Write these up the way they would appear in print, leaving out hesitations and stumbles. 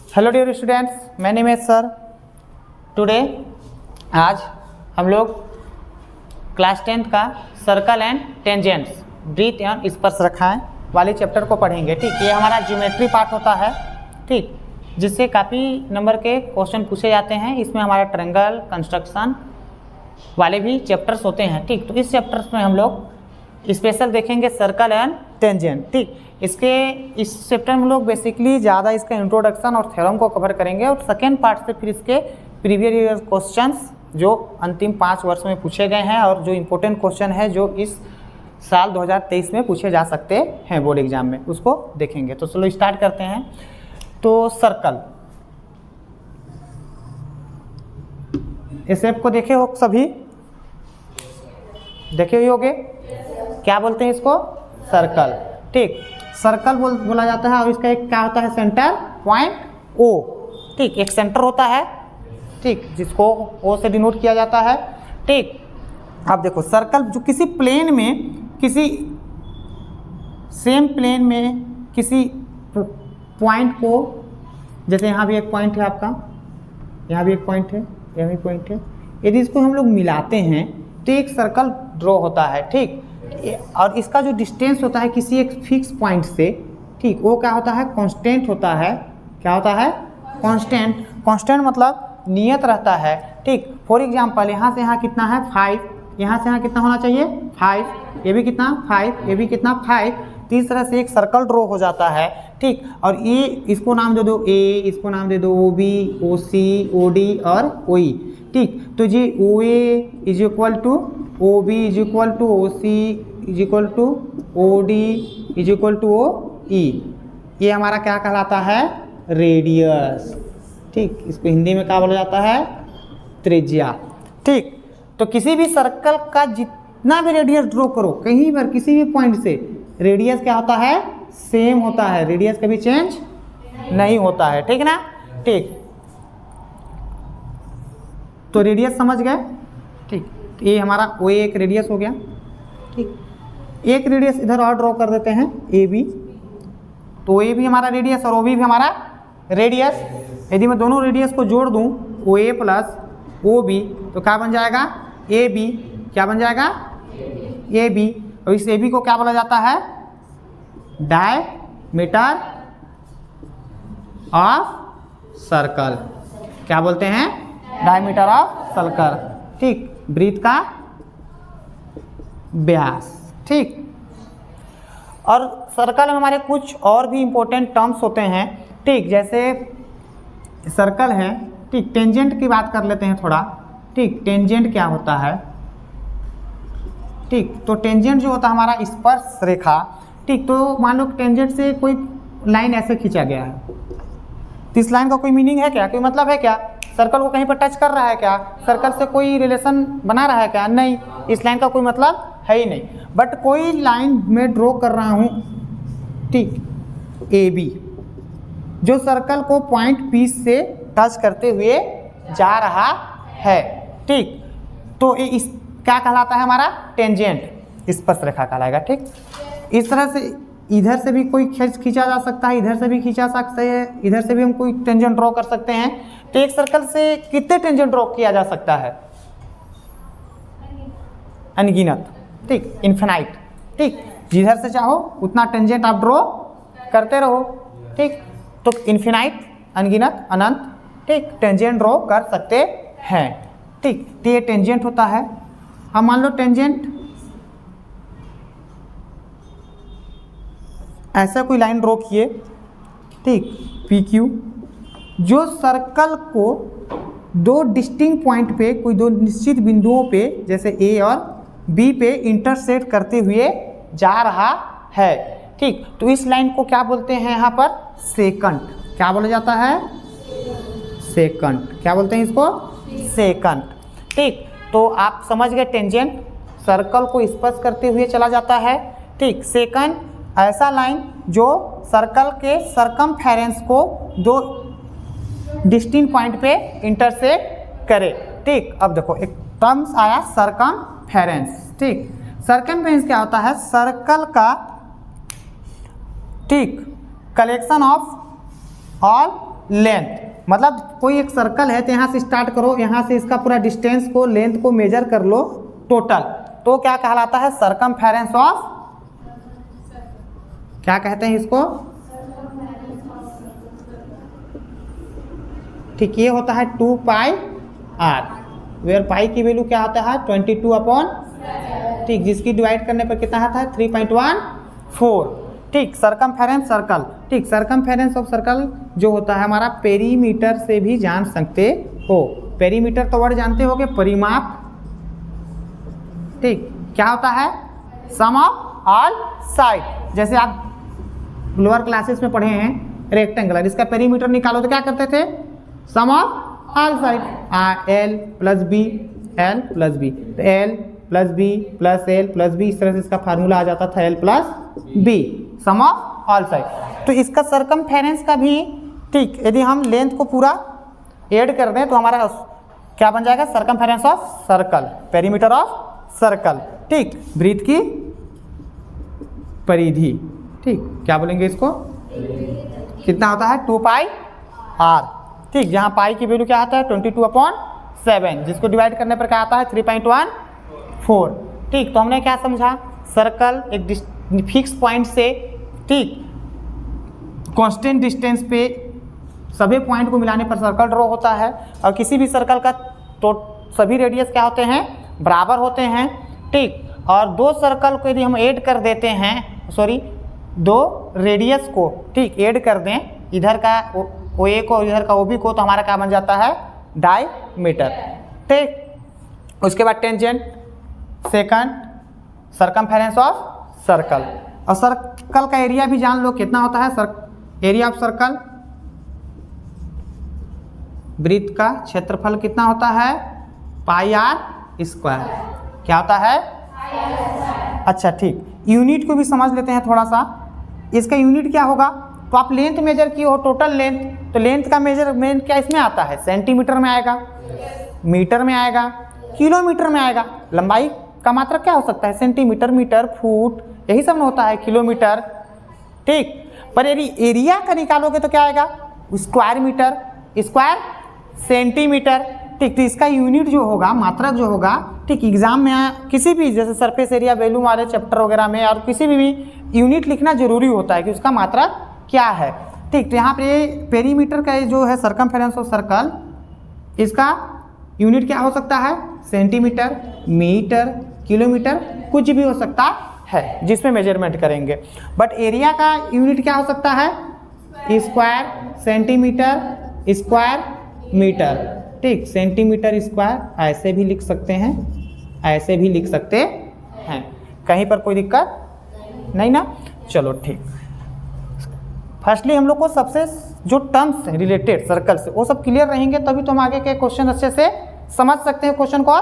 Hello dear students, मैं name है sir. Today आज हम लोग क्लास 10 का सर्कल एंड टेंजेंट्स ब्रीथ एंड स्पर्श रेखाएं वाले चैप्टर को पढ़ेंगे। ठीक, ये हमारा ज्योमेट्री पार्ट होता है, ठीक, जिससे काफ़ी नंबर के क्वेश्चन पूछे जाते हैं। इसमें हमारा ट्रायंगल कंस्ट्रक्शन वाले भी चैप्टर्स होते हैं। ठीक, तो इस चैप्टर्स में हम लोग स्पेशल देखेंगे सर्कल एंड टेंजेंट। ठीक, इस चैप्टर में हम लोग बेसिकली ज़्यादा इसका इंट्रोडक्शन और थ्योरम को कवर करेंगे और सेकेंड पार्ट से फिर इसके प्रीवियस ईयर क्वेश्चंस जो अंतिम 5 वर्ष में पूछे गए हैं और जो इम्पोर्टेंट क्वेश्चन है जो इस साल 2023 में पूछे जा सकते हैं बोर्ड एग्जाम में, उसको देखेंगे। तो चलो स्टार्ट करते हैं। तो सर्कल, इस शेप को देखे हो सभी, देखे ही होगे। क्या बोलते हैं इसको? सर्कल। ठीक, सर्कल बोला जाता है और इसका एक क्या होता है? Centre point O. ठीक, एक सेंटर होता है, ठीक, जिसको ओ से डिनोट किया जाता है। ठीक, अब देखो सर्कल जो किसी प्लेन में, किसी सेम प्लेन में किसी पॉइंट को, जैसे यहाँ भी एक पॉइंट है आपका, यहाँ भी एक पॉइंट है, यहाँ भी पॉइंट है, यदि इसको हम लोग मिलाते हैं तो एक सर्कल ड्रॉ होता है। ठीक, और इसका जो डिस्टेंस होता है किसी एक फिक्स पॉइंट से, ठीक, वो क्या होता है? कांस्टेंट होता है। क्या होता है? कांस्टेंट। कांस्टेंट मतलब नियत रहता है। ठीक, फॉर एग्जांपल यहाँ से यहाँ कितना है? 5, यहाँ से यहाँ कितना होना चाहिए? 5, ये भी कितना? 5, ये भी कितना? 5। तो इस तरह से एक सर्कल ड्रॉ हो जाता है। ठीक, और ये इसको नाम दे दो ए, इसको नाम दे दो ओ बी, ओ सी, ओ डी और ओ ई। ठीक, तो ये O A is equal to O B is equal to O C is equal to O D is equal to O E. ये हमारा क्या कहलाता है? रेडियस। ठीक, इसको हिंदी में क्या बोला जाता है? त्रिज्या। ठीक, तो किसी भी सर्कल का जितना भी रेडियस ड्रॉ करो कहीं पर किसी भी पॉइंट से, रेडियस क्या होता है? सेम होता है। रेडियस कभी चेंज नहीं होता है। ठीक ना? ठीक, तो रेडियस समझ गए। ठीक, ये हमारा ओ एक रेडियस हो गया। ठीक, एक रेडियस इधर और ड्रॉ कर देते हैं, ए बी। तो ए भी हमारा रेडियस और ओ बी भी हमारा रेडियस। यदि मैं दोनों रेडियस को जोड़ दूं, ओ ए प्लस ओ बी, तो क्या बन जाएगा? A B. क्या बन जाएगा? A B. और इस ए बी को क्या बोला जाता है? Diameter of circle. क्या बोलते हैं? Diameter of circle. ठीक, ब्रीथ का व्यास। ठीक, और सर्कल में हमारे कुछ और भी इंपॉर्टेंट टर्म्स होते हैं। ठीक, जैसे सर्कल है, ठीक, टेंजेंट की बात कर लेते हैं थोड़ा। ठीक, टेंजेंट क्या होता है? ठीक, तो टेंजेंट जो होता है हमारा स्पर्श रेखा। ठीक, तो मान लो टेंजेंट से कोई लाइन ऐसे खींचा गया है, तो इस लाइन का कोई मीनिंग है क्या? कोई मतलब है क्या? सर्कल को कहीं पर टच कर रहा है क्या? सर्कल से कोई रिलेशन बना रहा है क्या? नहीं, इस लाइन का कोई मतलब है ही नहीं। बट कोई लाइन में ड्रॉ कर रहा हूँ, ठीक, ए बी, जो सर्कल को पॉइंट पी से टच करते हुए जा रहा है। ठीक, तो इस क्या कहलाता है? हमारा टेंजेंट, स्पर्श रेखा कहलाएगा। ठीक, इस तरह से इधर से भी कोई खींचा जा सकता है, इधर से भी खींचा सकते हैं, इधर से भी हम कोई टेंजेंट ड्रॉ कर सकते हैं। तो एक सर्कल से कितने टेंजेंट ड्रॉ किया जा सकता है? अनगिनत। ठीक, इन्फिनाइट। ठीक, जिधर से चाहो उतना टेंजेंट आप ड्रॉ करते रहो। ठीक, तो इन्फिनाइट, अनगिनत, अनंत, ठीक, टेंजेंट ड्रॉ कर सकते हैं। ठीक, तो ये टेंजेंट होता है। हम मान लो टेंजेंट ऐसा कोई लाइन ड्रॉ किए, ठीक, पी क्यू, जो सर्कल को दो डिस्टिंक्ट पॉइंट पे, कोई दो निश्चित बिंदुओं पे, जैसे ए और बी पे इंटरसेक्ट करते हुए जा रहा है। ठीक, तो इस लाइन को क्या बोलते हैं? यहाँ पर सेकंड। क्या बोला जाता है? सेकंड। क्या बोलते हैं इसको? सेकंड। ठीक, तो आप समझ गए, टेंजेंट सर्कल को स्पर्श करते हुए चला जाता है। ठीक, सेकंड ऐसा लाइन जो सर्कल के सरकमफेरेंस को दो डिस्टिंक्ट पॉइंट पे इंटरसेक्ट करे। ठीक, अब देखो एक टर्म्स आया सरकमफेरेंस। ठीक, सरकमफेरेंस क्या होता है? सर्कल का, ठीक, कलेक्शन ऑफ ऑल लेंथ, मतलब कोई एक सर्कल है तो यहाँ से स्टार्ट करो, यहाँ से इसका पूरा डिस्टेंस को, लेंथ को मेजर कर लो टोटल, तो क्या कहलाता है? सरकमफेरेंस ऑफ, क्या कहते हैं इसको? ठीक, ये होता है 2 पाई r, वेयर पाई की वैल्यू क्या होता है? 22/, ठीक, जिसकी डिवाइड करने पर कितना आता है? 3.14, ठीक। सरकमफेरेंस सर्कल, ठीक, सरकमफेरेंस ऑफ सर्कल जो होता है हमारा पेरीमीटर से भी जान सकते हो। पेरीमीटर तो वर्ड जानते होगे, परिमाप, ठीक। क्या होता है? सम ऑफ ऑल साइड। जैसे आप लोअर क्लासेस में पढ़े हैं रेक्टेंगुलर, इसका पेरीमीटर निकालो तो क्या करते थे? Sum of all side, l plus b, l plus b, तो l plus b plus l plus b, इस तरह से इसका फार्मूला आ जाता था l plus b, sum of all side. तो इसका सरकमफेरेंस का भी, ठीक, यदि हम लेंथ को पूरा ऐड कर दें तो हमारा क्या बन जाएगा? Circumference of circle, perimeter of circle, ठीक। ब्रीथ की परिधि, ठीक, क्या बोलेंगे इसको? कितना होता है? 2 पाई r, ठीक, जहाँ पाई की वैल्यू क्या आता है? 22/7, जिसको डिवाइड करने पर क्या आता है? 3.14, ठीक। तो हमने क्या समझा? सर्कल एक फिक्स पॉइंट से, ठीक, कांस्टेंट डिस्टेंस पे सभी पॉइंट को मिलाने पर सर्कल ड्रॉ होता है, और किसी भी सर्कल का तो सभी रेडियस क्या होते हैं? बराबर होते हैं, ठीक। और दो सर्कल को यदि हम ऐड कर देते हैं, सॉरी, दो रेडियस को, ठीक, ऐड कर दें, इधर का OA को इधर का OB को, तो हमारा क्या बन जाता है? डायमीटर, ठीक। उसके बाद tangent, second, circumference of circle, और सर्कल का एरिया भी जान लो कितना होता है? एरिया ऑफ सर्कल, वृत्त का क्षेत्रफल कितना होता है? पाई r स्क्वायर, क्या होता है? अच्छा, ठीक। यूनिट को भी समझ लेते हैं थोड़ा सा। इसका यूनिट क्या होगा? तो आप लेंथ मेजर किए हो, टोटल लेंथ, तो लेंथ का मेजरमेंट क्या इसमें आता है? सेंटीमीटर में आएगा, मीटर में आएगा, किलोमीटर में आएगा। लंबाई का मात्रक क्या हो सकता है? सेंटीमीटर, मीटर, फुट, यही सब में होता है, किलोमीटर, ठीक। पर यदि एरिया का निकालोगे तो क्या आएगा? स्क्वायर मीटर, स्क्वायर सेंटीमीटर, ठीक। तो इसका यूनिट जो होगा, मात्रक जो होगा, ठीक, एग्जाम में किसी भी जैसे सरफेस एरिया वैल्यू वाले चैप्टर वगैरह में और किसी भी यूनिट लिखना जरूरी होता है कि उसका मात्रक क्या है, ठीक। तो यहाँ पे पेरीमीटर का जो है सरकमफेरेंस ऑफ सर्कल, इसका यूनिट क्या हो सकता है? सेंटीमीटर, मीटर, किलोमीटर, कुछ भी हो सकता है जिसमें मेजरमेंट करेंगे। बट एरिया का यूनिट क्या हो सकता है? स्क्वायर सेंटीमीटर, स्क्वायर मीटर, ठीक। सेंटीमीटर स्क्वायर ऐसे भी लिख सकते हैं, ऐसे भी लिख सकते हैं, कहीं पर कोई दिक्कत नहीं ना? चलो, ठीक। फर्स्टली हम लोग को सबसे जो टर्म्स हैं रिलेटेड सर्कल से वो सब क्लियर रहेंगे, तभी तो हम आगे के क्वेश्चन अच्छे से समझ सकते हैं, क्वेश्चन को और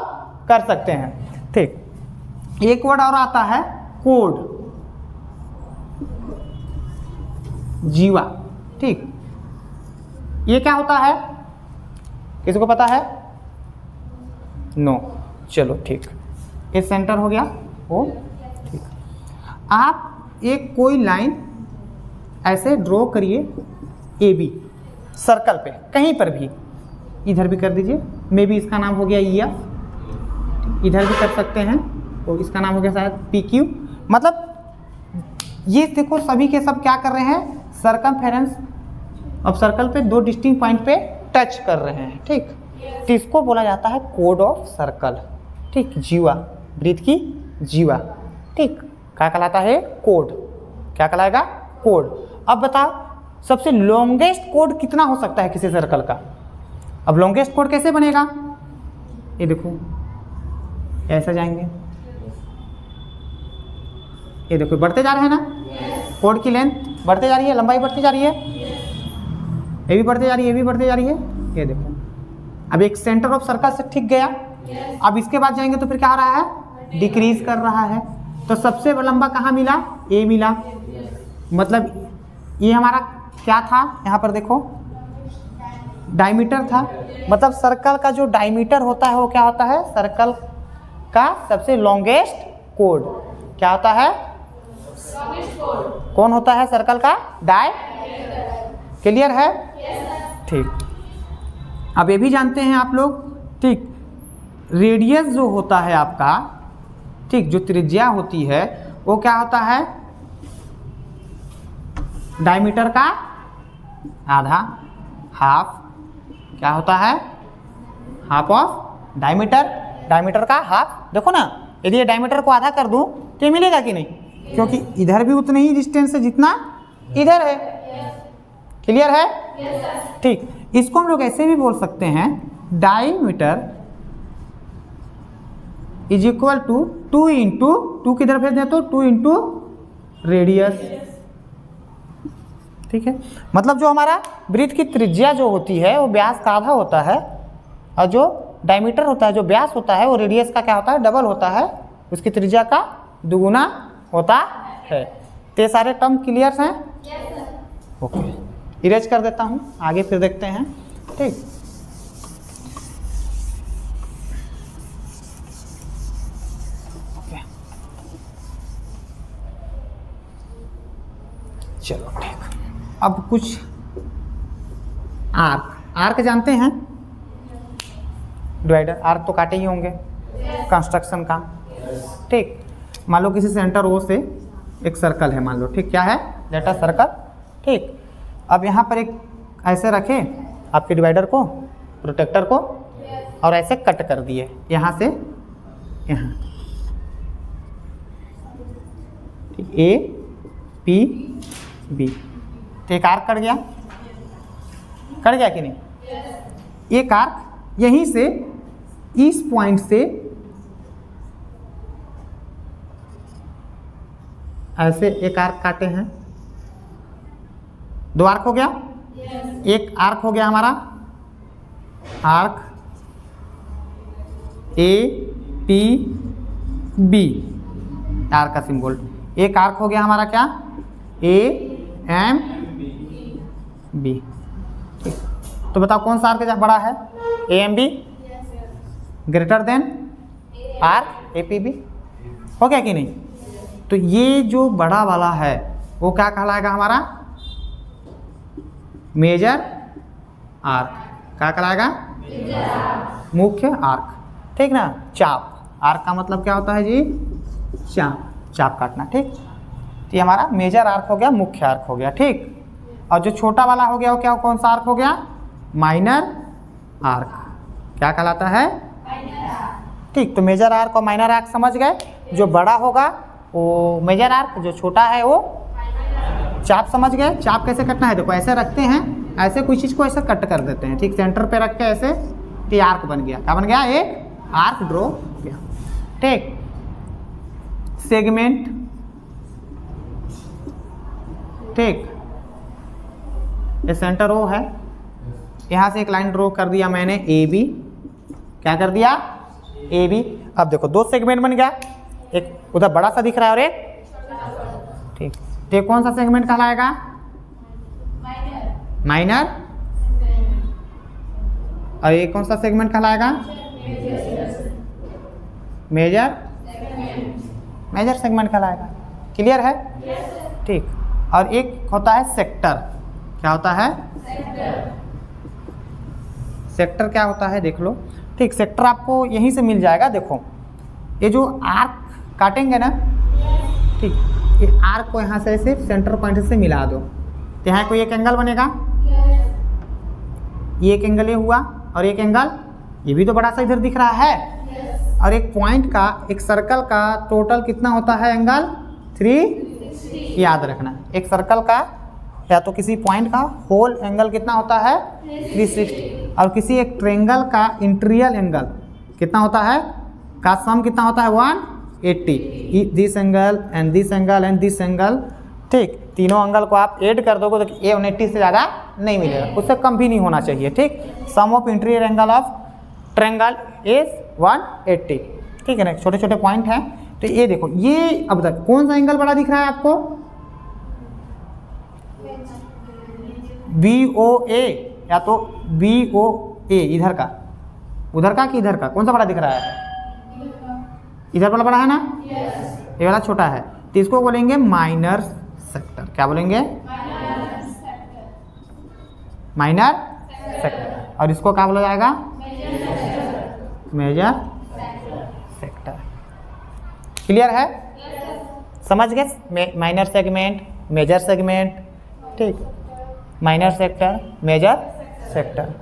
कर सकते हैं, ठीक। एक वर्ड और आता है कोड, जीवा, ठीक। ये क्या होता है? किसी को पता है? नो, चलो, ठीक। ये सेंटर हो गया वो, ठीक। आप एक कोई लाइन ऐसे ड्रॉ करिए AB सर्कल पे, कहीं पर भी, इधर भी कर दीजिए, मे बी इसका नाम हो गया EF, इधर भी कर सकते हैं, तो इसका नाम हो गया शायद PQ। मतलब ये देखो सभी के सब क्या कर रहे हैं? सरकमफेरेंस ऑफ सर्कल पे दो डिस्टिंक्ट पॉइंट पे टच कर रहे हैं, ठीक। तो इसको बोला जाता है कोड ऑफ सर्कल, ठीक। जीवा, ब्रीथ की जीवा, ठीक, क्या कहलाता है? कोड, क्या कहलाएगा? कोड। अब बताओ सबसे लॉन्गेस्ट कोड कितना हो सकता है किसी सर्कल का? अब लॉन्गेस्ट कोड कैसे बनेगा? ये देखो, ऐसा जाएंगे, ये देखो बढ़ते जा रहे हैं ना, कोड की लेंथ बढ़ते जा रही है, लंबाई बढ़ती जा रही है, ये भी बढ़ते जा रही है, ये भी बढ़ते जा रही है, ये देखो। अब एक सेंटर ऑफ सर्कल से ठीक गया, अब इसके बाद जाएंगे तो फिर क्या हो रहा है? डिक्रीज कर रहा है। तो सबसे लंबा कहाँ मिला? ए मिला, मतलब ये हमारा क्या था? यहाँ पर देखो डायमीटर था, मतलब सर्कल का जो डायमीटर होता है वो क्या होता है? सर्कल का सबसे लॉन्गेस्ट कोड क्या होता है? कौन होता है सर्कल का? क्लियर है? ठीक, अब ये भी जानते हैं आप लोग, ठीक, रेडियस जो होता है आपका, ठीक, जो त्रिज्या होती है वो क्या होता है, डायमीटर का आधा, हाफ, क्या होता है, हाफ ऑफ डायमीटर, डायमीटर का हाफ। देखो ना, यदि ये डायमीटर को आधा कर दूं तो ये मिलेगा कि नहीं, क्योंकि इधर भी उतने ही डिस्टेंस है जितना इधर है। क्लियर है? ठीक, इसको हम लोग ऐसे भी बोल सकते हैं, diameter is equal to 2 into 2 किधर भेज दें तो 2 इंटू रेडियस। ठीक है, मतलब जो हमारा वृत्त की त्रिज्या जो होती है वो व्यास का आधा होता है, और जो डायमीटर होता है, जो व्यास होता है, वो रेडियस का क्या होता है, डबल होता है, उसकी त्रिज्या का दुगुना होता है। तो ये सारे टर्म क्लियर हैं? ओके, इरेज कर देता हूँ, आगे फिर देखते हैं। ठीक, ओके, चलो ठीक। अब कुछ आर्क, आर्क जानते हैं, डिवाइडर, आर्क तो काटे ही होंगे कंस्ट्रक्शन का। ठीक, मान लो किसी सेंटर ओ से एक सर्कल है, मान लो, ठीक, क्या है, लेट अस सर्कल। ठीक, अब यहाँ पर एक ऐसे रखे आपके डिवाइडर को, प्रोटेक्टर को, और ऐसे कट कर दिए यहाँ से यहाँ, ठीक, ए पी बी, तो एक आर्क कट गया, कट गया कि नहीं। एक आर्क यहीं से इस पॉइंट से ऐसे एक आर्क काटे हैं, दो आर्क हो गया, एक आर्क हो गया हमारा, arc A P B, arc का सिंबल, एक आर्क हो गया हमारा क्या, ए एम बी। तो बताओ कौन सा आर्क बड़ा है, A M B greater than arc A P B, हो गया कि नहीं। तो ये जो बड़ा वाला है वो क्या कहलाएगा हमारा, मेजर आर्क, क्या कहलाएगा, मुख्य आर्क। ठीक ना, चाप, आर्क का मतलब क्या होता है जी, चाप, चाप काटना। ठीक, तो ये हमारा मेजर आर्क हो गया, मुख्य आर्क हो गया। ठीक, और जो छोटा वाला हो गया वो क्या, कौन सा आर्क हो गया, माइनर आर्क, क्या कहलाता है, ठीक। तो मेजर आर्क और माइनर आर्क समझ गए, जो बड़ा होगा वो मेजर आर्क, जो छोटा है वो चाप, समझ गए। चाप कैसे कटना है, देखो ऐसे रखते हैं, ऐसे कोई चीज़ को ऐसे कट कर देते हैं, ठीक, सेंटर पे रख के ऐसे, तो आर्क बन गया, क्या बन गया, एक आर्क ड्रॉ हो गया। ठीक, सेगमेंट, ठीक, ये सेंटर ओ है, यहाँ से एक लाइन ड्रॉ कर दिया मैंने, ए बी, क्या कर दिया, ए बी। अब देखो दो सेगमेंट बन गया, एक उधर बड़ा सा दिख रहा है और एक, ठीक, तो कौन सा सेगमेंट कहलाएगा, माइनर, और ये कौन सा सेगमेंट कहलाएगा, मेजर, मेजर सेगमेंट कहलाएगा। क्लियर है? ठीक, और एक होता है सेक्टर, क्या होता है, सेक्टर क्या होता है देख लो। ठीक, सेक्टर आपको यहीं से मिल जाएगा। देखो ये जो आर्क काटेंगे ना, ठीक, ये आर्क को यहाँ से ऐसे सेंटर पॉइंट से मिला दो, तो यहाँ कोई एक एंगल बनेगा, ये एक एंगल ये हुआ, और एक एंगल ये भी तो बड़ा सा इधर दिख रहा है, और एक पॉइंट का, एक सर्कल का टोटल कितना होता है एंगल, 360। याद रखना, एक सर्कल का या तो किसी पॉइंट का होल एंगल कितना होता है, 360, और किसी एक ट्रायंगल का इंटीरियर एंगल कितना होता है, का सम कितना होता है, 180। This angle and this angle and this angle, ठीक, तीनों एंगल को आप ऐड कर दोगे तो ये 180 से ज़्यादा नहीं मिलेगा, उससे कम भी नहीं होना चाहिए। ठीक, sum of interior angle of triangle is 180। ठीक है ना, छोटे छोटे पॉइंट हैं। तो ये देखो, ये अब तक कौन सा एंगल बड़ा दिख रहा है आपको, BOA, या तो BOA इधर का, उधर का कि इधर का, कौन सा बड़ा दिख रहा है, इधर वाला बड़ा है ना, ये वाला छोटा है, तो इसको बोलेंगे माइनर सेक्टर। क्या बोलेंगे, माइनर सेक्टर, और इसको क्या बोला जाएगा? Major sector. क्लियर है? समझ गए? माइनर सेगमेंट, मेजर सेगमेंट, ठीक, माइनर सेक्टर, मेजर सेक्टर,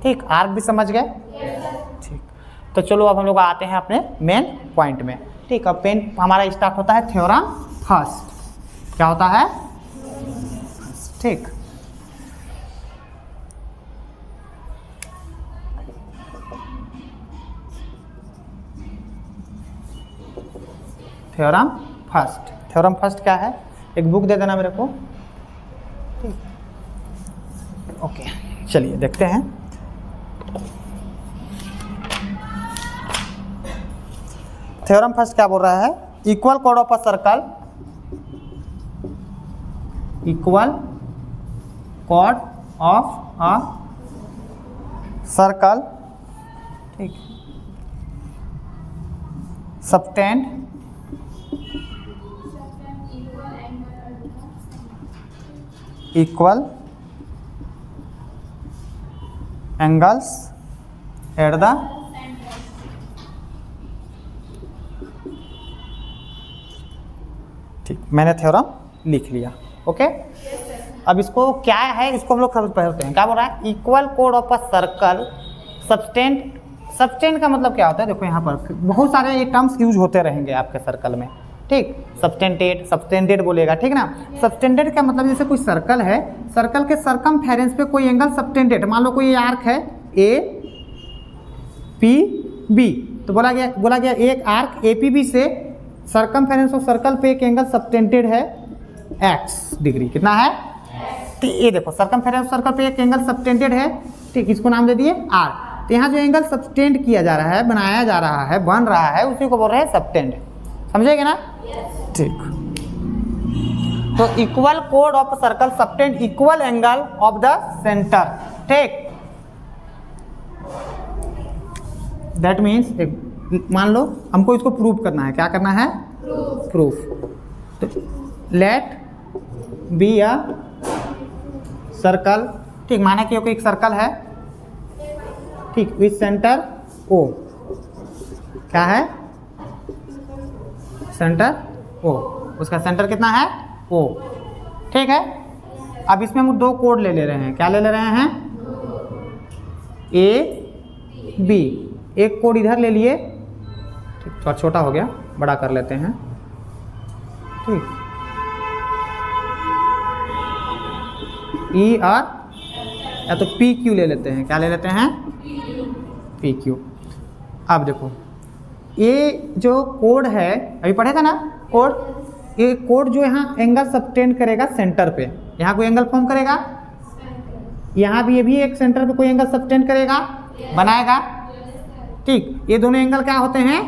ठीक। आर्क भी समझ गए? ठीक। तो चलो अब हम लोग आते हैं अपने मेन पॉइंट में, ठीक। अब पेन हमारा स्टार्ट होता है थ्योरम फर्स्ट। क्या होता है? ठीक। Theorem first. थ्योरम फर्स्ट क्या है? एक बुक दे देना मेरे को, ठीक। ओके, चलिए देखते हैं। थ्योरम फर्स्ट क्या बोल रहा है? इक्वल कोड ऑफ अ सर्कल, इक्वल कोड ऑफ अ सर्कल, ठीक, subtend equal angles at the ठीक, मैंने थ्योरम लिख लिया। ओके, अब इसको क्या है, इसको हम लोग समझ पढ़ते हैं। क्या बोल रहा है? इक्वल कोड of a circle subtend. Subtend का मतलब क्या होता है? देखो यहाँ पर बहुत सारे ये टर्म्स यूज होते रहेंगे आपके सर्कल में, ठीक। सबटेंडेड, सबटेंडेड बोलेगा, ठीक ना। सबटेंडेड का मतलब जैसे कोई सर्कल है, सर्कल के सरकमफेरेंस पे कोई एंगल सबटेंडेड, मान लो कोई आर्क है ए पी बी, तो बोला गया एक आर्क ए पी बी से सरकमफेरेंस ऑफ सर्कल पे एक एंगल सबटेंडेड है एक्स डिग्री। कितना है? तो ये देखो सरकमफेरेंस सर्कल पे एक एंगल सबटेंडेड है, ठीक, इसको नाम दे दिए आर। तो यहाँ जो एंगल सबटेंड किया जा रहा है, बनाया जा रहा है, बन रहा है, उसी को बोल रहे हैं सबटेंड। समझेगे ना? ठीक। तो इक्वल कोड of circle subtend equal angle of the centre, ठीक। दैट मीन्स मान लो हमको इसको प्रूव करना है। क्या करना है? प्रूफ। तो लेट बी अ सर्कल, ठीक, माना कि एक सर्कल है, ठीक, विथ सेंटर ओ। क्या है? सेंटर ओ, उसका सेंटर कितना है? ओ, ठीक है। अब इसमें हम दो कोड ले रहे हैं। क्या ले रहे हैं? A B. एक कोड इधर ले लिए, ठीक, थोड़ा छोटा हो गया, बड़ा कर लेते हैं, ठीक, ई और या तो पी क्यू ले लेते हैं। क्या ले लेते हैं? P Q. अब देखो ये जो कोड है, अभी पढ़े था ना कोड, ये कोड जो यहाँ एंगल सबटेंड करेगा सेंटर पे, यहाँ कोई एंगल फॉर्म करेगा, यहाँ भी ये भी एक सेंटर पे कोई एंगल सबटेंड करेगा, बनाएगा, ठीक। ये दोनों एंगल क्या होते हैं?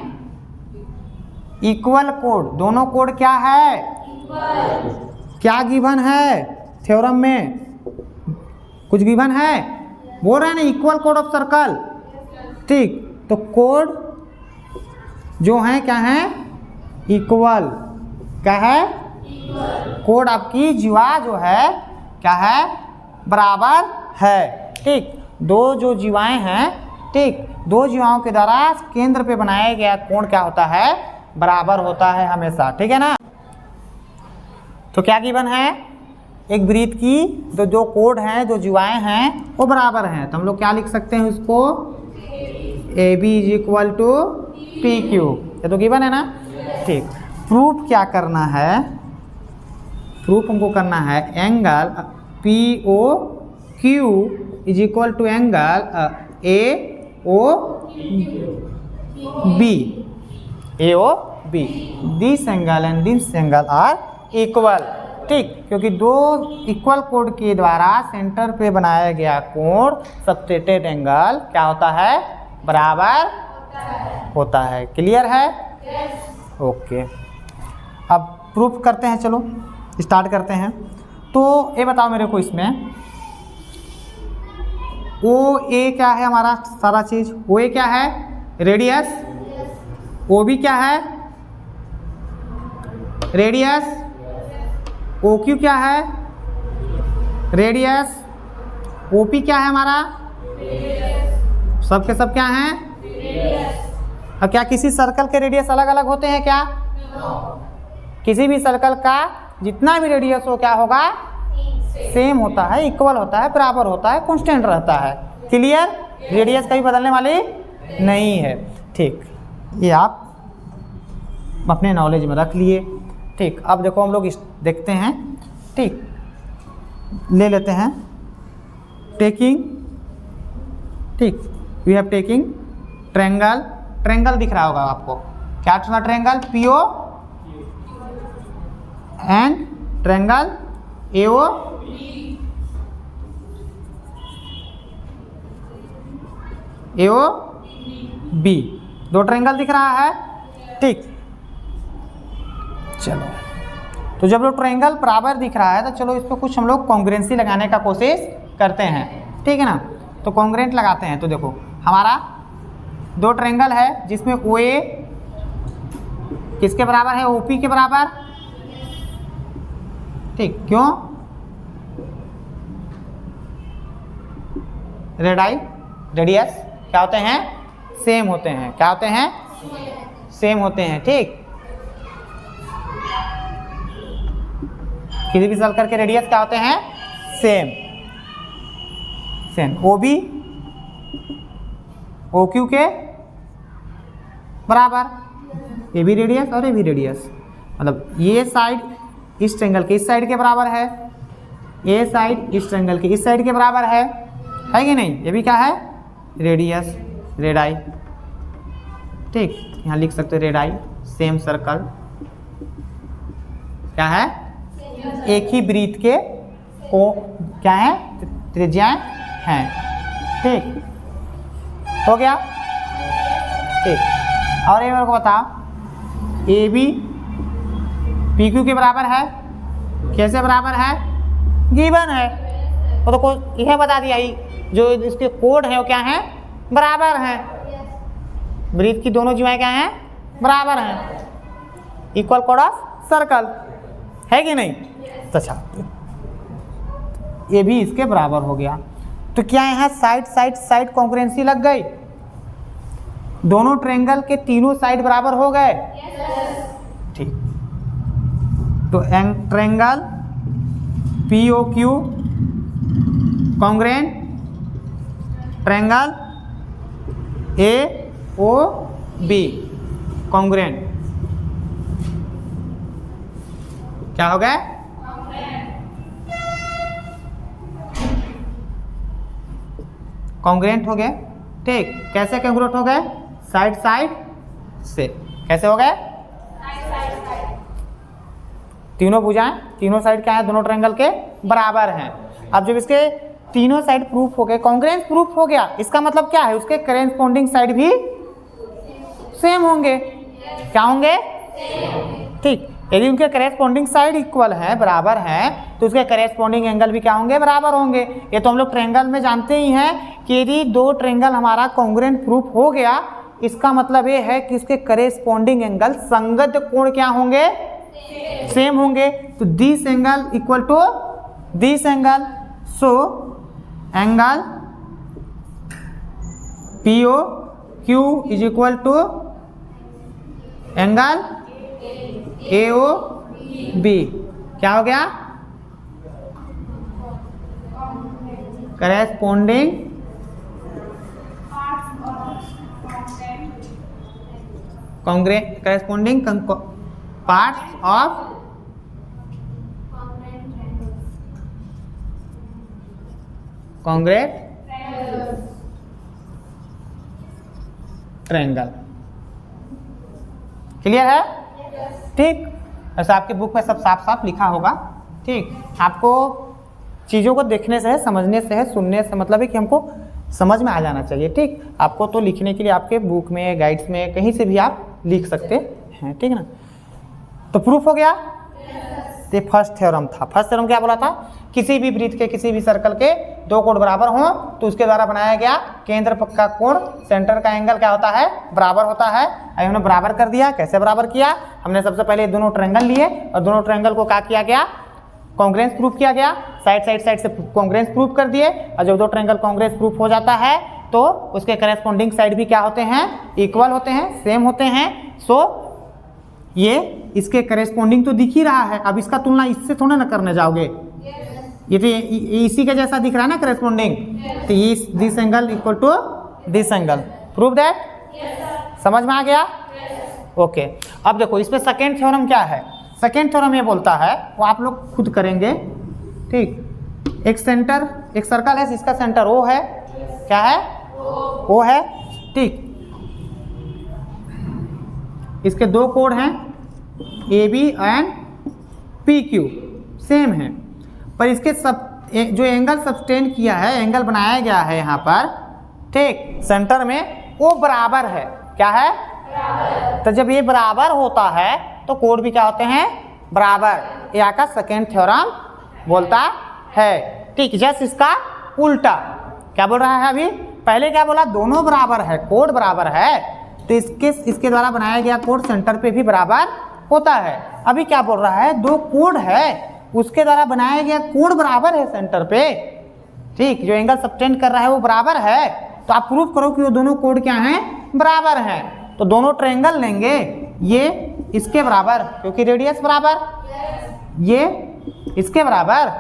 Equal code. दोनों कोड क्या है? क्या गिवन है थ्योरम में? कुछ गिवन है? बोल रहे हैं ना इक्वल कोड ऑफ सर्कल, ठीक। तो कोड जो है क्या है? इक्वल। क्या है? कोड आपकी जीवा जो है क्या है? बराबर है, ठीक। दो जो जीवाएं हैं, ठीक, दो जीवाओं के द्वारा केंद्र पे बनाया गया कोण क्या होता है? बराबर होता है हमेशा, ठीक है ना। तो क्या गिवन है? एक वृत्त की दो कोड हैं, दो जीवाएं हैं, वो बराबर हैं। तो हम लोग क्या लिख सकते हैं उसको? A B is equal to P Q. ये तो गिवन है ना, ठीक। प्रूफ क्या करना है? प्रूफ हमको करना है angle P O Q is equal to angle A O B, A O B. This angle and this angle are equal, ठीक, क्योंकि दो इक्वल कोड के द्वारा सेंटर पे बनाया गया कोण सबटेंडेड एंगल क्या होता है? बराबर होता है। क्लियर है? ओके, अब प्रूफ करते हैं, चलो स्टार्ट करते हैं। तो ये बताओ मेरे को, इसमें ओ ए क्या है हमारा? सारा चीज ओ ए क्या है? रेडियस। ओ बी क्या है? रेडियस। ओ क्यू क्या है? रेडियस। ओ पी क्या है हमारा? सब के सब क्या हैं? अब क्या किसी सर्कल के रेडियस अलग अलग होते हैं क्या? किसी भी सर्कल का जितना भी रेडियस हो क्या होगा? सेम होता है, इक्वल होता है, बराबर होता है, कांस्टेंट रहता है। क्लियर? रेडियस कभी बदलने वाली नहीं है। ठीक, ये आप अपने नॉलेज में रख लिए। ठीक, अब देखो हम लोग देखते हैं। ठीक, ले लेते हैं टेकिंग। ठीक, we have taking triangle. Triangle दिख रहा होगा आपको, क्या था triangle? PO and triangle AO AO B, दो ट्रायंगल दिख रहा है। ठीक, चलो, तो जब लोग ट्रायंगल बराबर दिख रहा है तो चलो इस पर कुछ हम लोग कॉन्ग्रुएंसी लगाने का कोशिश करते हैं। ठीक है ना? तो कॉन्ग्रुएंट लगाते हैं। तो देखो हमारा दो ट्रायंगल है जिसमें ओ ए किसके बराबर है? ओपी के बराबर। ठीक, क्यों? रेडियस क्या होते हैं? सेम होते हैं। क्या होते हैं? सेम होते हैं। ठीक, किसी भी सर्कल के रेडियस क्या होते हैं? Same. O B O Q के बराबर, ये भी रेडियस और ये भी रेडियस, मतलब ये साइड इस ट्रायंगल के इस साइड के बराबर है, ये साइड इस ट्रायंगल के इस साइड के बराबर है कि नहीं? ये भी क्या है? Radius, radii. ठीक, यहाँ लिख सकते हैं रेडाई। सेम सर्कल क्या है? एक ही वृत्त के को क्या है? त्रिज्याएं हैं। ठीक, हो गया? ठीक, और ये मेरे को बताओ, ए बी पी क्यू के बराबर है। कैसे बराबर है? गिवन है, वो तो कोई यह बता दिया ही, जो इसके कोड है वो क्या है? बराबर है। वृत्त की दोनों जीवाएं क्या हैं? बराबर हैं। इक्वल कोड ऑफ सर्कल है कि नहीं? तो अच्छा, ये भी इसके बराबर हो गया। तो क्या यहाँ साइड कॉन्ग्रुएंसी लग गई? दोनों ट्रायंगल के तीनों साइड बराबर हो गए। ठीक, तो triangle P O Q congruent triangle A O B congruent क्या हो गया? कॉन्ग्रुएंट हो गए। ठीक, कैसे कॉन्ग्रुएंट हो गए? साइड से। कैसे हो गए? तीनों भुजाएं, तीनों साइड क्या है? दोनों ट्रायंगल के बराबर हैं। अब जब इसके तीनों साइड प्रूफ हो गए, कॉन्ग्रुएंस प्रूफ हो गया, इसका मतलब क्या है? उसके करेस्पॉन्डिंग साइड भी सेम होंगे। क्या होंगे? ठीक, यदि उनके करेस्पॉन्डिंग साइड इक्वल है, बराबर है, तो उसके करेस्पॉन्डिंग एंगल भी क्या होंगे? बराबर होंगे। ये तो हम लोग ट्रायंगल में जानते ही हैं कि यदि दो ट्रायंगल हमारा कॉन्ग्रुएंट प्रूफ हो गया, इसका मतलब ये है कि उसके करेस्पॉन्डिंग एंगल संगत कोण क्या होंगे? सेम होंगे। तो this angle equal to this angle, so angle P O Q is equal to angle A O B. क्या हो गया? Corresponding corresponding parts of congruent triangle. Clear है? ठीक, ऐसा आपके बुक में सब साफ साफ लिखा होगा। ठीक, आपको चीज़ों को देखने से है, समझने से है, सुनने से मतलब है कि हमको समझ में आ जाना चाहिए। ठीक, आपको तो लिखने के लिए आपके बुक में, गाइड्स में, कहीं से भी आप लिख सकते हैं। ठीक है ना? तो प्रूफ हो गया। ये फर्स्ट थ्योरम था। फर्स्ट थ्योरम क्या बोला था? किसी भी वृत्त के, किसी भी सर्कल के दो कोण बराबर हों तो उसके द्वारा बनाया गया केंद्र का कोण, सेंटर का एंगल क्या होता है? बराबर होता है। अभी हमने बराबर कर दिया। कैसे बराबर किया? हमने सबसे पहले दोनों ट्रायंगल लिए और दोनों ट्रायंगल को क्या किया गया? कॉन्ग्रेंस प्रूफ किया गया, साइड से कॉन्ग्रेंस प्रूफ कर दिए, और जब दो ट्रायंगल कॉन्ग्रेंस प्रूफ हो जाता है तो उसके करेस्पॉन्डिंग साइड भी क्या होते हैं, इक्वल होते हैं, सेम होते हैं। सो ये इसके करेस्पॉन्डिंग तो दिख ही रहा है, अब इसका तुलना इससे थोड़ा ना करने जाओगे, ये तो इसी के जैसा दिख रहा है ना करेस्पॉन्डिंग, तो ये this angle equal to this angle, prove that, समझ में आ गया? ओके, अब देखो इसमें सेकेंड थ्योरम क्या है, सेकेंड थ्योरम ये बोलता है, वो आप लोग खुद करेंगे, ठीक। एक सर्कल है जिसका सेंटर ओ है, क्या है, ओ है, ठीक। इसके दो कोड हैं A B and P Q, same है, पर इसके जो एंगल सब्सटेंड किया है, एंगल बनाया गया है यहाँ पर, ठीक, सेंटर में वो बराबर है, क्या है, बराबर। तो जब ये बराबर होता है तो कोड भी क्या होते हैं, बराबर, यहाँ का सेकेंड थ्योरम बोलता है, ठीक। जस्ट इसका उल्टा क्या बोल रहा है, अभी पहले क्या बोला, दोनों बराबर है, कोड बराबर है, तो इसके द्वारा बनाया गया कोड सेंटर पे भी बराबर होता है। अभी क्या बोल रहा है, दो कोड है, उसके द्वारा बनाया गया कोड बराबर है सेंटर पे, ठीक, जो एंगल सब्टेंड कर रहा है वो बराबर है, तो आप प्रूव करो कि वो दोनों कोड क्या हैं, बराबर हैं। तो दोनों ट्रायंगल लेंगे, ये इसके बराबर क्योंकि रेडियस बराबर, ये इसके बराबर,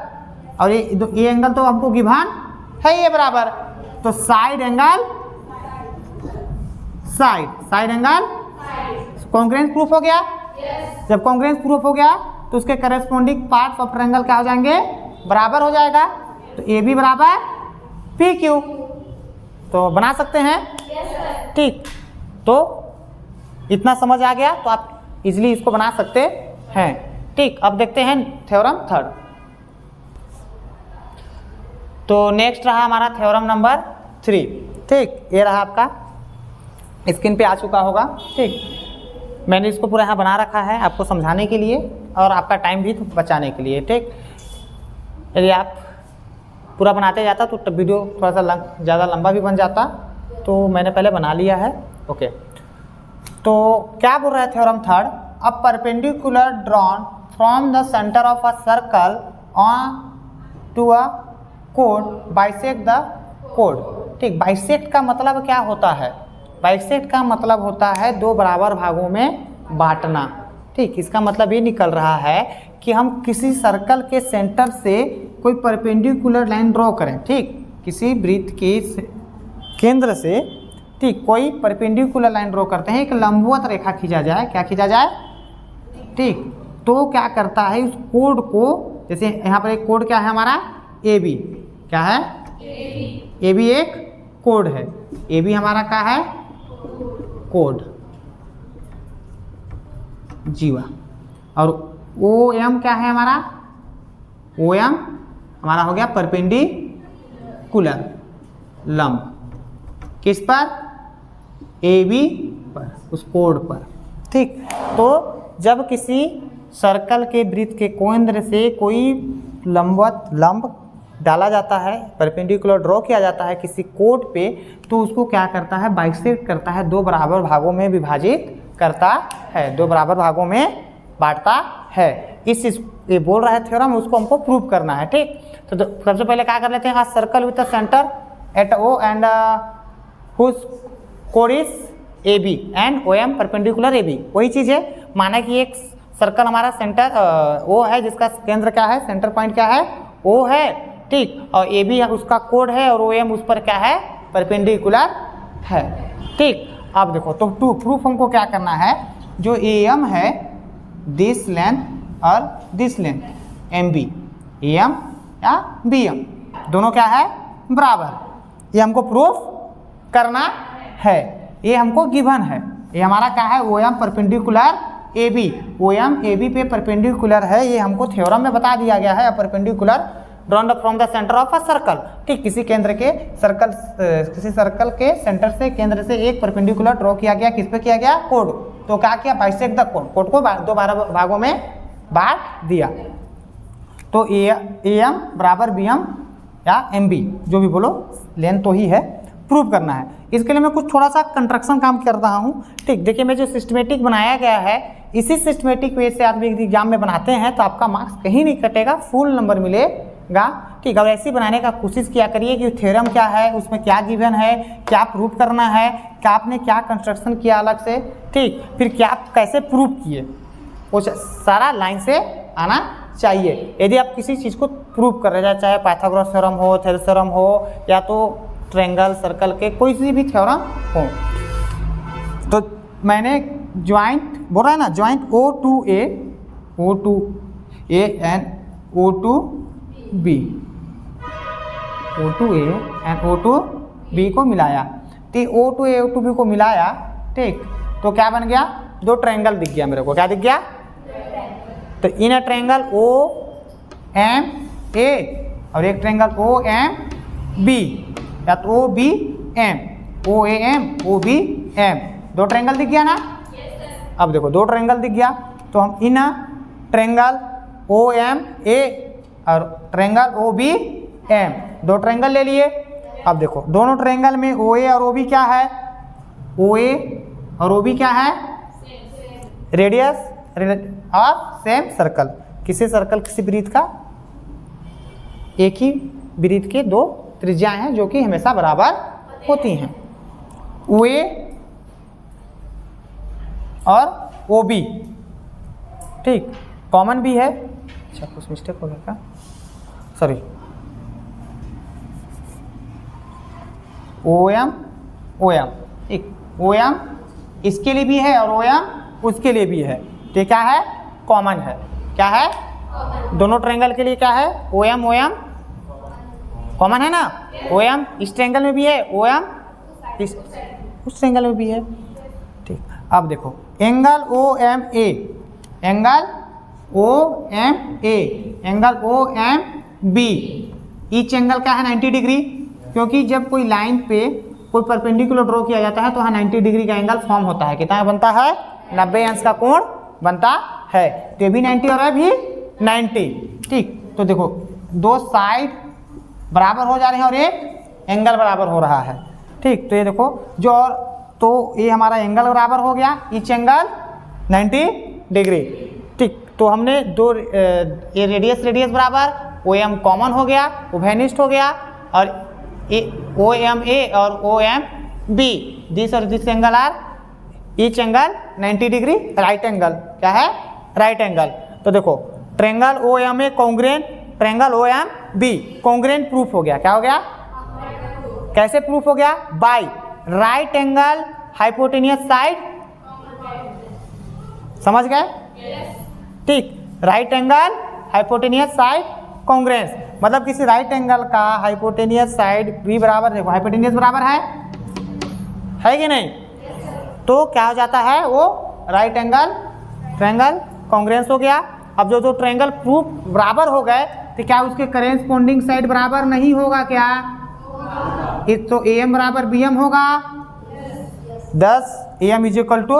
और ये एंगल तो हमको गिवन है ये बराबर, तो side angle side angle congruence proof हो गया। जब कॉन्ग्रुएंस प्रूफ हो गया तो उसके करेस्पॉन्डिंग पार्ट्स ऑफ ट्रायंगल क्या हो जाएंगे, बराबर हो जाएगा, तो ए बी बराबर पी क्यू, तो बना सकते हैं, ठीक। तो इतना समझ आ गया तो आप इजीली इसको बना सकते हैं, ठीक। अब देखते हैं थ्योरम थर्ड। तो नेक्स्ट रहा हमारा थ्योरम नंबर 3, ठीक, ये रहा आपका, स्क्रीन पे आ चुका होगा, ठीक। मैंने इसको पूरा यहाँ बना रखा है आपको समझाने के लिए और आपका टाइम भी बचाने के लिए, ठीक। यदि आप पूरा बनाते जाता तो वीडियो थोड़ा सा ज़्यादा लंबा भी बन जाता, तो मैंने पहले बना लिया है, ओके। तो क्या बोल रहा है theorem third, a perpendicular drawn from the centre of a circle on to a code bisect the code, ठीक। बाइसेक्ट का मतलब क्या होता है, बाइसेक्ट का मतलब होता है दो बराबर भागों में बांटना, ठीक। इसका मतलब ये निकल रहा है कि हम किसी सर्कल के सेंटर से कोई परपेंडिकुलर लाइन ड्रॉ करें, ठीक, किसी वृत्त के केंद्र से, ठीक, कोई परपेंडिकुलर लाइन ड्रॉ करते हैं, एक लंबवत रेखा खींचा जाए, क्या खींचा जाए, ठीक। तो क्या करता है, उस कोड को, जैसे यहाँ पर एक कोड क्या है हमारा, ए बी, क्या है, ए बी एक कोड है, ए बी हमारा क्या है, कोड जीवा, और ओ एम क्या है हमारा, ओ एम हमारा हो गया परपेंडिकुलर, लंब, किस पर, ए बी पर, उस कोड पर, ठीक। तो जब किसी सर्कल के वृत्त के केंद्र से कोई लंब डाला जाता है, परपेंडिकुलर ड्रॉ किया जाता है किसी कोड पे, तो उसको क्या करता है, बाइसेक्ट करता है, दो बराबर भागों में विभाजित करता है, दो बराबर भागों में बांटता है। ये बोल रहा है थ्योरम, उसको हमको प्रूव करना है, ठीक। तो सबसे पहले क्या कर लेते हैं, circle with the centre at O and whose कोड is A B and O M perpendicular A B, वही चीज़ है, माना कि एक सर्कल हमारा सेंटर ओ है, जिसका केंद्र क्या है, सेंटर पॉइंट क्या है, ओ है, ठीक, और ए बी उसका कोड है, और ओ एम उस पर क्या है, परपेंडिकुलर है, ठीक। अब देखो, तो टू प्रूफ हमको क्या करना है, जो ए एम है, दिस लेंथ और this length, M B, A M या बी एम, दोनों क्या है, बराबर, ये हमको प्रूफ करना है, ये हमको गिवन है, ये हमारा क्या है, O M perpendicular A B, O M A B पे परपेंडिकुलर है, ये हमको थ्योरम में बता दिया गया है, perpendicular drawn from the centre of a circle, ठीक, किसी सर्कल के सेंटर से, केंद्र से एक परपेंडिकुलर ड्रॉ किया गया, किस पे किया गया, कोड, तो क्या किया, बाइसेक्ट द कोड, कोड को दो भागों में बांट दिया, तो ए एम बराबर बी एम या एम बी, जो भी बोलो, लेंथ तो ही है, प्रूव करना है। इसके लिए मैं कुछ थोड़ा सा कंस्ट्रक्शन काम कर रहा हूँ, ठीक। देखिए मैं जो सिस्टमेटिक बनाया गया है, इसी सिस्टमेटिक वे से आप एग्जाम में बनाते हैं तो आपका मार्क्स कहीं नहीं कटेगा, फुल नंबर मिलेगा। ठीक, अब ऐसी बनाने का कोशिश किया करिए कि थ्योरम क्या है, उसमें क्या गिवन है, क्या प्रूफ करना है, क्या आपने क्या कंस्ट्रक्शन किया अलग से, ठीक, फिर क्या कैसे प्रूफ किए, वो सारा लाइन से आना चाहिए। यदि आप किसी चीज़ को प्रूफ कर रहे हैं, चाहे पाइथागोरस थ्योरम हो, थेरेस थ्योरम हो, या तो ट्रायंगल सर्कल के कोई सी भी थ्योरम हो, तो मैंने ज्वाइंट बोल रहा है ना, joint O2A and O2B and O2B को मिलाया, तो O2A O2B को मिलाया, ठीक, तो क्या बन गया, दो ट्रायंगल दिख गया मेरे को, क्या दिख गया, तो इन ट्रायंगल OMA और एक ट्रायंगल OMB या तो OBM, OAM OBM, दो ट्रायंगल दिख गया ना। अब देखो दो ट्रायंगल दिख गया, तो हम इन ट्रायंगल OMA और ट्रायंगल OBM दो ट्रायंगल ले लिए। अब देखो दोनों ट्रायंगल में OA और OB क्या है, OA और OB क्या है, रेडियस और सेम सर्कल, किसी सर्कल किसी वृत्त का एक ही वृत्त के दो त्रिज्याएं हैं जो कि हमेशा बराबर होती हैं, OA और OB, ठीक, कॉमन भी है। अच्छा कुछ मिस्टेक हो गया क्या, सॉरी, OM ठीक, OM इसके लिए भी है और OM उसके लिए भी है, तो क्या है, कॉमन है, क्या है, दोनों ट्रायंगल के लिए क्या है, OM कॉमन है ना, OM इस ट्रायंगल में भी है, OM उस ट्रायंगल में भी है, ठीक। अब देखो angle OMA angle OMB, each angle क्या है 90 डिग्री, क्योंकि जब कोई लाइन पे कोई परपेंडिकुलर ड्रॉ किया जाता है तो वहाँ 90 डिग्री का एंगल फॉर्म होता है, कितना बनता है, 90 अंश का कोण बनता है, तो ये भी 90 और है भी 90, ठीक। तो देखो दो साइड बराबर हो जा रहे हैं और एक एंगल बराबर हो रहा है, ठीक, तो ये देखो जो, और तो ये हमारा एंगल बराबर हो गया, ईच एंगल 90 डिग्री, ठीक। तो हमने दो ये रेडियस बराबर, OM कॉमन हो गया, वो वेनिस्ट हो गया, और OMA और OMB दिस और this angle are each angle 90 degree, right angle, क्या है, राइट एंगल। तो देखो triangle OMA congruent, triangle OMB congruent proof हो गया, क्या हो गया, कैसे प्रूफ हो गया, by right angle hypotenuse side, समझ गए, ठीक, right angle hypotenuse side congruence, मतलब किसी राइट एंगल का हाइपोटेनियस साइड भी बराबर, देखो हाइपोटेनियस बराबर है कि नहीं, तो क्या हो जाता है, वो राइट एंगल ट्रायंगल कॉन्ग्रुएंस हो गया। अब जो ट्रायंगल प्रूफ बराबर हो गए, तो क्या उसके करेस्पॉन्डिंग साइड बराबर नहीं होगा, क्या, एक तो AM बराबर BM होगा, 10 AM is equal to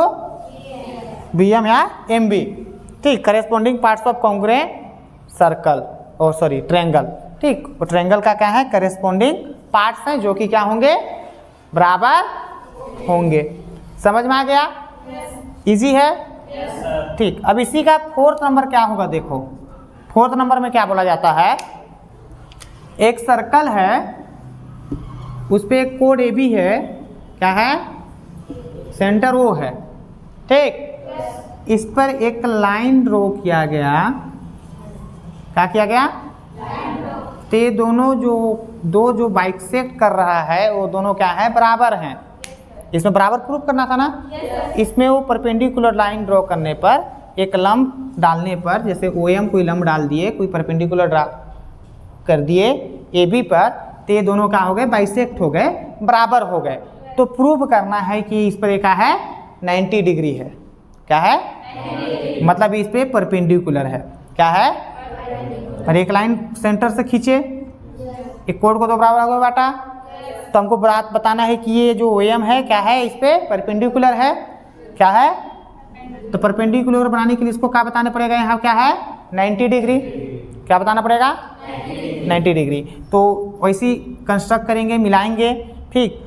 BM या MB, ठीक, corresponding parts of congruent circle और सॉरी ट्रायंगल, ठीक, वो ट्रायंगल का क्या है, करेस्पॉन्डिंग पार्ट्स हैं जो कि क्या होंगे, बराबर होंगे, समझ में आ गया, इजी है, ठीक। अब इसी का फोर्थ नंबर क्या होगा, देखो फोर्थ नंबर में क्या बोला जाता है, एक सर्कल है, उस पे एक कोड AB है, क्या है, सेंटर O है, ठीक, इस पर एक लाइन ड्रॉ किया गया, क्या किया गया, तो ये दोनों जो बाइसेक्ट कर रहा है वो दोनों क्या है, बराबर हैं, इसमें बराबर प्रूफ करना था ना, इसमें वो परपेंडिकुलर लाइन ड्रॉ करने पर, एक लंब डालने पर, जैसे OM कोई लंब डाल दिए, कोई परपेंडिकुलर ड्रा कर दिए AB पर, तो ये दोनों क्या हो गए, बाइसेक्ट हो गए, बराबर हो गए, तो प्रूव करना है कि इस पर एक क्या है, 90 डिग्री है, क्या है, मतलब इस पे परपेंडिकुलर है, क्या है, और एक लाइन सेंटर से खींचे, एक कोड को तो बराबर हो गया बेटा, तो हमको बात बताना है कि ये जो OM है क्या है, इस पे परपेंडिकुलर है, क्या है, तो परपेंडिकुलर बनाने के लिए इसको क्या बताना पड़ेगा, यहाँ क्या है, 90 डिग्री, क्या बताना पड़ेगा, 90 डिग्री, तो वैसी कंस्ट्रक्ट करेंगे, मिलाएंगे, ठीक,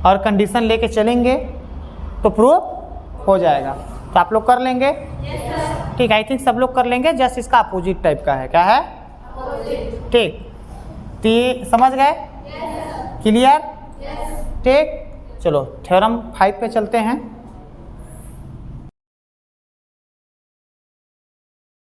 और कंडीशन लेके चलेंगे तो प्रूफ हो जाएगा। तो आप लोग कर लेंगे? ठीक, आई थिंक सब लोग कर लेंगे, जस्ट इसका अपोजिट टाइप का है। क्या है? ठीक, तो ये समझ गए? क्लियर? ठीक, चलो थ्योरम 5 पे चलते हैं।